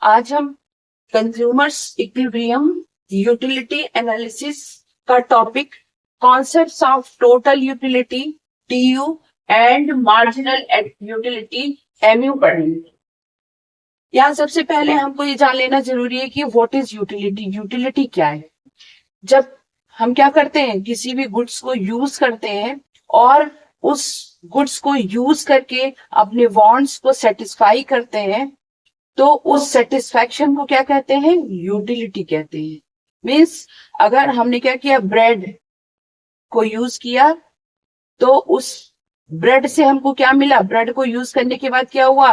आज हम consumers equilibrium utility analysis का topic concepts of total utility TU and marginal utility MU पढ़ेंगे। यहाँ सबसे पहले हमको ये जान लेना जरूरी है कि व्हाट इज यूटिलिटी। यूटिलिटी क्या है? जब हम क्या करते हैं, किसी भी गुड्स को यूज करते हैं और उस गुड्स को यूज करके अपने वांट्स को सेटिस्फाई करते हैं, तो उस सेटिस्फैक्शन को क्या कहते हैं? यूटिलिटी कहते हैं। मीन्स अगर हमने क्या किया, ब्रेड को यूज किया, तो उस ब्रेड से हमको क्या मिला? ब्रेड को यूज करने के बाद क्या हुआ?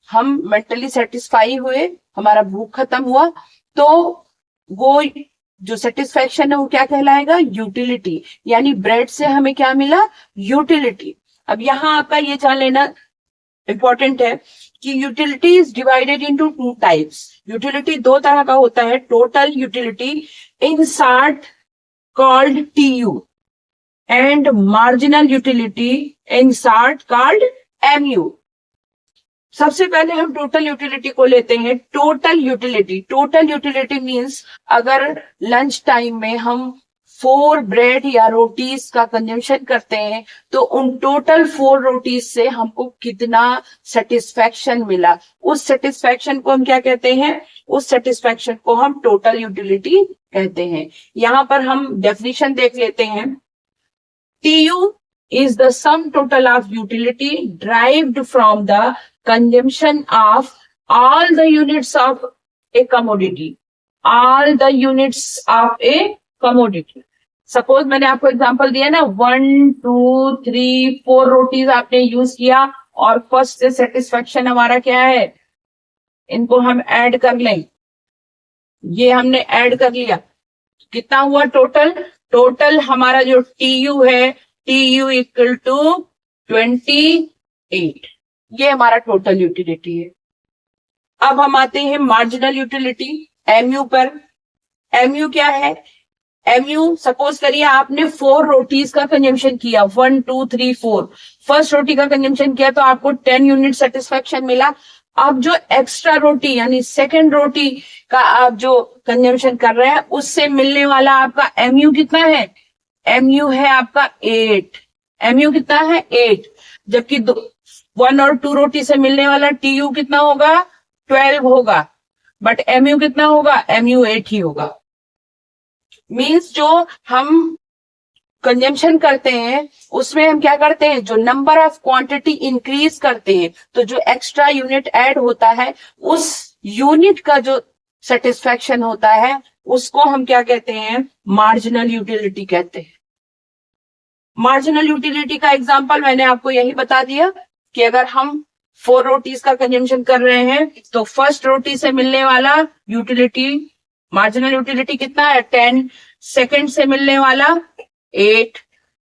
हम मेंटली सेटिस्फाई हुए, हमारा भूख खत्म हुआ, तो वो जो सेटिस्फैक्शन है वो क्या कहलाएगा? यूटिलिटी। यानी ब्रेड से हमें क्या मिला? यूटिलिटी। अब यहाँ आपका ये जान लेना इंपॉर्टेंट है कि utility is divided into two types. Utility दो तरह का होता है। Total utility in short called TU and marginal utility in short called MU. सबसे पहले हम टोटल यूटिलिटी को लेते हैं। टोटल यूटिलिटी मीन्स अगर लंच टाइम में हम 4 ब्रेड या रोटीज का कंजम्पशन करते हैं, तो उन टोटल 4 रोटीज से हमको कितना सेटिस्फैक्शन मिला, उस सेटिस्फैक्शन को हम क्या कहते हैं? उस सेटिस्फैक्शन को हम टोटल यूटिलिटी कहते हैं। यहां पर हम डेफिनेशन देख लेते हैं। TU is the sum total of utility derived from the consumption of all the units of a commodity. All the units of a commodity. Suppose मैंने आपको एग्जांपल दिया ना, 1 2 3 4 रोटीज आपने यूज किया और फर्स्ट से सेटिस्फेक्शन हमारा क्या है? इनको हम ऐड कर लें। ये हमने ऐड कर लिया, कितना हुआ टोटल? टोटल हमारा जो TU है, TU इक्वल टू 28। ये हमारा टोटल यूटिलिटी है। अब हम आते हैं मार्जिनल यूटिलिटी MU पर। MU क्या है? MU सपोज करिए आपने 4 रोटीज का कंजम्पशन किया, 1 2 3 4। फर्स्ट रोटी का कंजम्पशन किया तो आपको 10 यूनिट सेटिस्फेक्शन मिला। अब जो एक्स्ट्रा रोटी यानी सेकेंड रोटी का आप जो कंजम्पशन कर रहे हैं, उससे मिलने वाला आपका MU कितना है? MU है आपका 8। MU कितना है? 8। जबकि 1 और 2 रोटी से मिलने वाला TU कितना होगा? 12 होगा। बट MU कितना होगा? MU 8 ही होगा। मीन्स जो हम कंजम्पशन करते हैं उसमें हम क्या करते हैं? जो नंबर ऑफ क्वांटिटी इंक्रीज करते हैं, तो जो एक्स्ट्रा यूनिट ऐड होता है, उस यूनिट का जो सेटिस्फेक्शन होता है, उसको हम क्या कहते हैं? मार्जिनल यूटिलिटी कहते हैं। मार्जिनल यूटिलिटी का एग्जांपल मैंने आपको यही बता दिया कि अगर हम 4 रोटीज का कंजम्पशन कर रहे हैं, तो फर्स्ट रोटी से मिलने वाला यूटिलिटी, मार्जिनल यूटिलिटी कितना है? 10। सेकंड से मिलने वाला 8।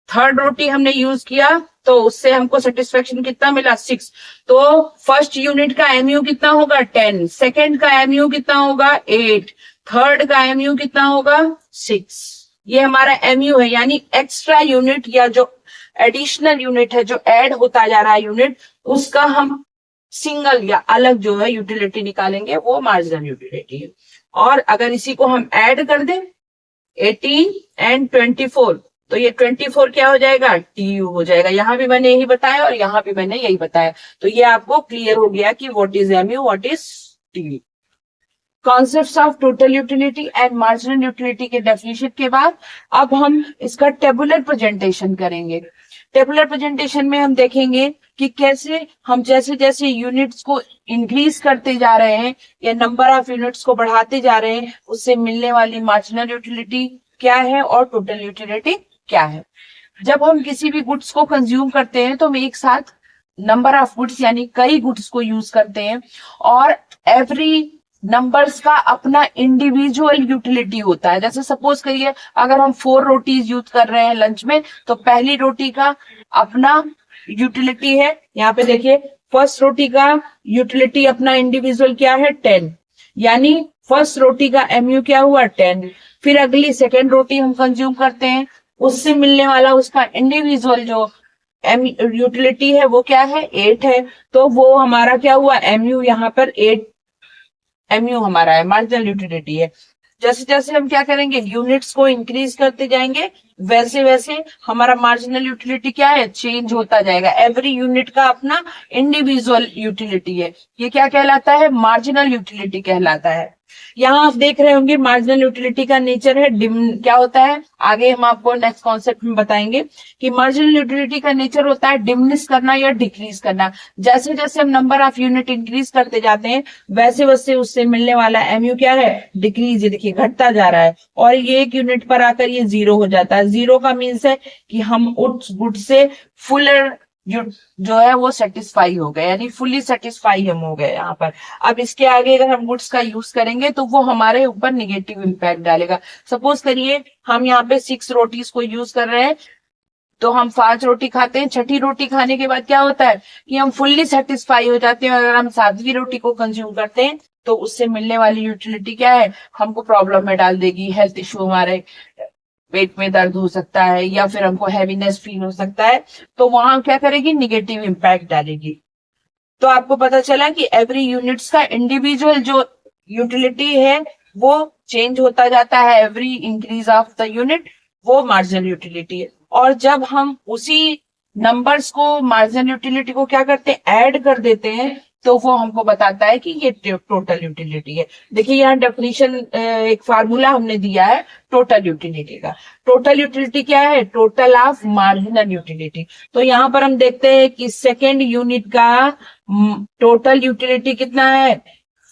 थर्ड रोटी हमने यूज किया तो उससे हमको सेटिस्फेक्शन कितना मिला? 6। तो फर्स्ट यूनिट का MU कितना होगा? 10। सेकंड का MU कितना होगा? 8। थर्ड का MU कितना होगा? 6। ये हमारा MU है, यानी एक्स्ट्रा यूनिट या जो एडिशनल यूनिट है, जो ऐड होता जा रहा है यूनिट, उसका हम सिंगल या अलग जो है यूटिलिटी निकालेंगे, वो मार्जिनल यूटिलिटी है। और अगर इसी को हम ऐड कर दें 18 एंड 24, तो ये 24 क्या हो जाएगा? TU हो जाएगा। यहां भी मैंने यही बताया और यहां भी मैंने यही बताया। तो ये आपको क्लियर हो गया कि what is MU, what is TU। Concepts of total utility and marginal utility के डेफिनेशन के बाद अब हम इसका टेबुलर प्रेजेंटेशन करेंगे। टेबुलर प्रेजेंटेशन में हम देखेंगे कि कैसे हम जैसे जैसे यूनिट्स को इंक्रीज करते जा रहे हैं या नंबर ऑफ यूनिट्स को बढ़ाते जा रहे हैं, उससे मिलने वाली मार्जिनल यूटिलिटी क्या है और टोटल यूटिलिटी क्या है। जब हम किसी भी गुड्स को कंज्यूम करते हैं तो हम एक साथ नंबर ऑफ गुड्स यानी कई गुड्स को यूज करते हैं, और एवरी नंबर्स का अपना इंडिविजुअल यूटिलिटी होता है। जैसे सपोज करिए अगर हम 4 रोटीज यूज कर रहे हैं लंच में, तो पहली रोटी का अपना यूटिलिटी है। यहाँ पे देखिए, फर्स्ट रोटी का यूटिलिटी अपना इंडिविजुअल क्या है? 10। यानी फर्स्ट रोटी का MU क्या हुआ? 10। फिर अगली सेकेंड रोटी हम कंज्यूम करते हैं, उससे मिलने वाला उसका इंडिविजुअल जो यूटिलिटी है वो क्या है? 8 है। तो वो हमारा क्या हुआ? MU यहाँ पर 8 एमयू हमारा है, मार्जिनल यूटिलिटी है। जैसे जैसे हम क्या करेंगे, यूनिट्स को इंक्रीज करते जाएंगे, वैसे वैसे हमारा मार्जिनल यूटिलिटी क्या है, चेंज होता जाएगा। एवरी यूनिट का अपना इंडिविजुअल यूटिलिटी है, ये क्या कहलाता है, मार्जिनल यूटिलिटी कहलाता है। यहाँ आप देख रहे होंगे मार्जिनल यूटिलिटी का नेचर है डिम, क्या होता है, आगे हम आपको नेक्स्ट कॉन्सेप्ट में बताएंगे कि मार्जिनल यूटिलिटी का नेचर होता है डिमिनिश करना या डिक्रीज करना। जैसे जैसे हम नंबर ऑफ यूनिट इंक्रीज करते जाते हैं, वैसे वैसे उससे मिलने वाला एमयू क्या है, डिक्रीज, ये देखिए घटता जा रहा है, और ये एक यूनिट पर आकर ये जीरो हो जाता है। जीरो का मीन्स है कि हम उस गुड से फुल जो है वो सेटिस्फाई हो गए, यानी फुली सेटिस्फाई हम हो गए यहाँ पर। अब इसके आगे अगर हम गुड्स का यूज करेंगे तो वो हमारे ऊपर निगेटिव इंपैक्ट डालेगा। सपोज करिए हम यहाँ पे 6 रोटीज को यूज कर रहे हैं, तो हम 5 रोटी खाते हैं, छठी रोटी खाने के बाद क्या होता है कि हम फुल्ली सेटिस्फाई हो जाते हैं। अगर हम 7वीं रोटी को कंज्यूम करते हैं तो उससे मिलने वाली यूटिलिटी क्या है, हमको प्रॉब्लम में डाल देगी, हेल्थ इश्यू, हमारे पेट में दर्द हो सकता है, या फिर हमको हैवीनेस फील हो सकता है, तो वहां क्या करेगी, निगेटिव इंपैक्ट डालेगी। तो आपको पता चला कि एवरी यूनिट्स का इंडिविजुअल जो यूटिलिटी है वो चेंज होता जाता है, every increase of the unit वो मार्जिनल यूटिलिटी है। और जब हम उसी नंबर्स को, मार्जिनल यूटिलिटी को क्या करते हैं, ऐड कर देते हैं, तो वो हमको बताता है कि ये टोटल यूटिलिटी है। देखिए यहाँ डेफिनेशन, एक फार्मूला हमने दिया है टोटल यूटिलिटी का। टोटल यूटिलिटी क्या है, टोटल ऑफ मार्जिनल यूटिलिटी। तो यहाँ पर हम देखते हैं कि सेकेंड यूनिट का टोटल यूटिलिटी कितना है,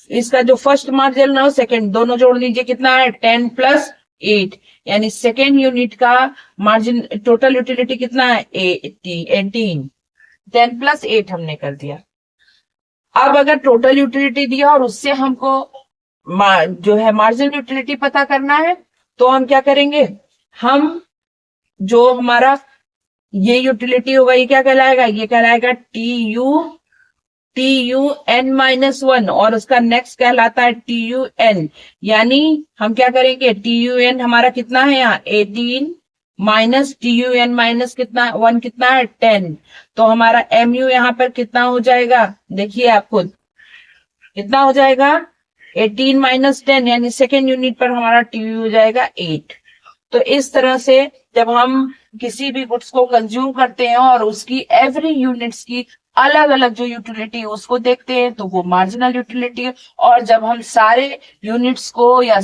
इसका जो फर्स्ट मार्जिनल और सेकेंड दोनों जोड़ लीजिए, कितना है, 10 + 8, यानी सेकेंड यूनिट का मार्जिन टोटल यूटिलिटी कितना है, 18। 10 + 8 हमने कर दिया। अब अगर टोटल यूटिलिटी दिया और उससे हमको जो है मार्जिनल यूटिलिटी पता करना है, तो हम क्या करेंगे, हम जो हमारा ये यूटिलिटी होगा ये क्या कहलाएगा, ये कहलाएगा TUN-1, और उसका नेक्स्ट कहलाता है TUN। यानी हम क्या करेंगे, TUN हमारा कितना है यहाँ 18 माइनस TUN माइनस कितना 1 कितना है 10। तो हमारा MU यहाँ पर कितना हो जाएगा, देखिए आप खुद कितना हो जाएगा, 18 - 10, यानी सेकेंड यूनिट पर हमारा TU हो जाएगा 8। तो इस तरह से जब हम किसी भी गुड्स को कंज्यूम करते हैं और उसकी एवरी यूनिट्स की अलग अलग जो यूटिलिटी है उसको देखते हैं, तो वो मार्जिनल यूटिलिटी है। और जब हम सारे यूनिट्स को या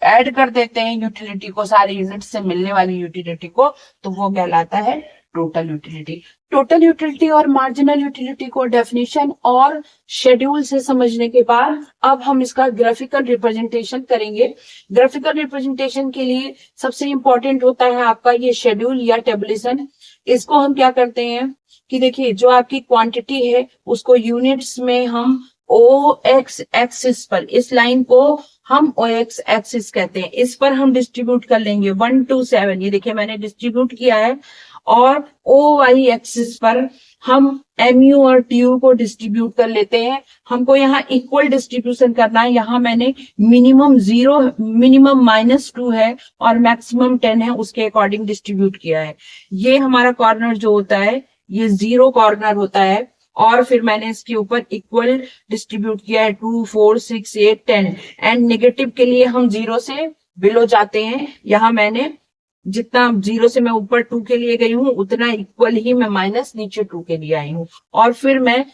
ऐड कर देते हैं यूटिलिटी को, सारे यूनिट्स से मिलने वाली यूटिलिटी को, तो वो कहलाता है टोटल यूटिलिटी। टोटल यूटिलिटी और मार्जिनल यूटिलिटी को डेफिनेशन और शेड्यूल से समझने के बाद अब हम इसका ग्राफिकल रिप्रेजेंटेशन करेंगे। ग्राफिकल रिप्रेजेंटेशन के लिए सबसे इंपॉर्टेंट होता है आपका ये शेड्यूल या टेबुलेशन। इसको हम क्या करते हैं कि देखिए जो आपकी क्वांटिटी है उसको यूनिट्स में हम OX एक्सिस पर, इस लाइन को हम OX एक्सिस कहते हैं, इस पर हम डिस्ट्रीब्यूट कर लेंगे 1 to 7, ये देखिए मैंने डिस्ट्रीब्यूट किया है। और OY एक्सिस पर हम MU और TU को डिस्ट्रीब्यूट कर लेते हैं। हमको यहाँ इक्वल डिस्ट्रीब्यूशन करना है। यहाँ मैंने मिनिमम 0, मिनिमम -2 है और मैक्सिमम 10 है, उसके अकॉर्डिंग डिस्ट्रीब्यूट किया है। ये हमारा कॉर्नर जो होता है ये 0 कॉर्नर होता है, और फिर मैंने इसके ऊपर इक्वल डिस्ट्रीब्यूट किया है 2, 4, 6, 8, 10। एंड नेगेटिव के लिए हम 0 से बिलो जाते हैं। यहाँ मैंने जितना 0 से मैं ऊपर 2 के लिए गई हूँ उतना इक्वल ही मैं माइनस नीचे 2 के लिए आई हूँ। और फिर मैं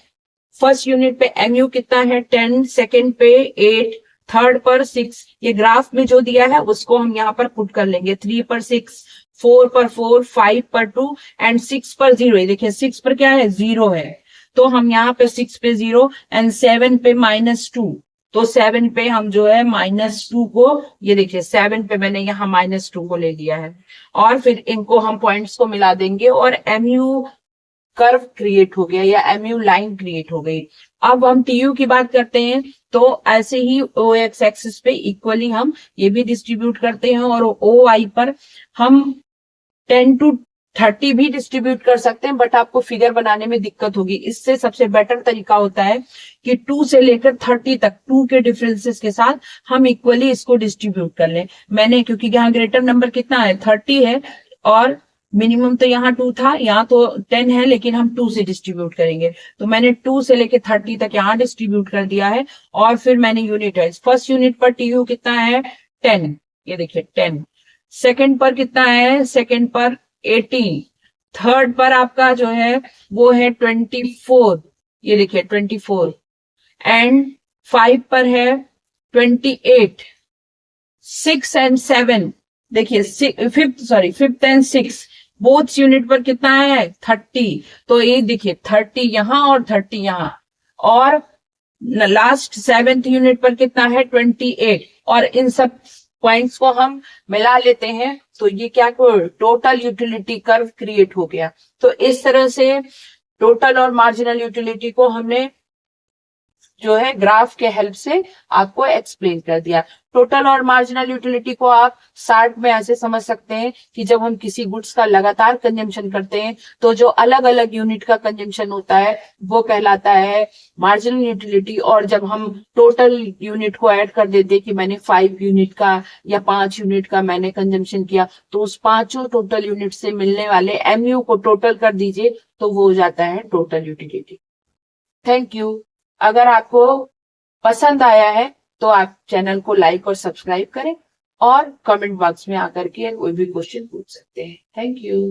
फर्स्ट यूनिट पे MU कितना है 10, सेकेंड पे 8, थर्ड पर 6, ये ग्राफ में जो दिया है उसको हम यहाँ पर पुट कर लेंगे। 3 पर 6, 4 पर 4, 5 पर 2 एंड 6 पर 0। ये देखिए 6 पर क्या है, 0 है, तो हम यहाँ पे 6 पे 0 एंड 7 पे -2, तो 7 पे हम जो है -2 को, ये देखिए 7 पे मैंने यहाँ -2 को ले लिया है। और फिर इनको हम पॉइंट्स को मिला देंगे और MU कर्व क्रिएट हो गया या MU लाइन क्रिएट हो गई। अब हम TU की बात करते हैं, तो ऐसे ही OX एक्सिस पे इक्वली हम ये भी डिस्ट्रीब्यूट करते हैं, और OY पर हम 10 to 30 भी डिस्ट्रीब्यूट कर सकते हैं, बट आपको फिगर बनाने में दिक्कत होगी। इससे सबसे बेटर तरीका होता है कि 2 से लेकर 30 तक 2 के डिफरेंसेस के साथ हम इक्वली इसको डिस्ट्रीब्यूट कर लें। मैंने क्योंकि यहाँ ग्रेटर नंबर कितना है 30 है और मिनिमम तो यहाँ 2 था, यहाँ तो 10 है, लेकिन हम 2 से डिस्ट्रीब्यूट करेंगे। तो मैंने 2 से लेके 30 तक यहाँ डिस्ट्रीब्यूट कर दिया है। और फिर मैंने यूनिट वाइज, फर्स्ट यूनिट पर टीयू कितना है 10, ये देखिए 10। सेकंड पर कितना है, सेकंड पर 18। थर्ड पर आपका जो है वो है 24, ये देखिए 24। एंड 5 पर है 28। 6 एंड 7 देखिए, fifth and six both unit पर कितना है 30। तो ये देखिए 30 यहां और 30 यहां। और लास्ट सेवेंथ यूनिट पर कितना है 28। और इन सब पॉइंट्स को हम मिला लेते हैं तो ये क्या टोटल यूटिलिटी कर्व क्रिएट हो गया। तो इस तरह से टोटल और मार्जिनल यूटिलिटी को हमने जो है ग्राफ के हेल्प से आपको एक्सप्लेन कर दिया। टोटल और मार्जिनल यूटिलिटी को आप शार्ट में ऐसे समझ सकते हैं कि जब हम किसी गुड्स का लगातार कंजम्पशन करते हैं तो जो अलग अलग यूनिट का कंजम्पशन होता है वो कहलाता है मार्जिनल यूटिलिटी। और जब हम टोटल यूनिट को ऐड कर देते हैं कि मैंने 5 यूनिट का या 5 यूनिट का मैंने कंजम्पशन किया, तो उस पांचों टोटल यूनिट से मिलने वाले एमयू को टोटल कर दीजिए तो वो हो जाता है टोटल यूटिलिटी। Thank you. अगर आपको पसंद आया है तो आप चैनल को लाइक और सब्सक्राइब करें और कमेंट बॉक्स में आकर के कोई भी क्वेश्चन पूछ सकते हैं। Thank you.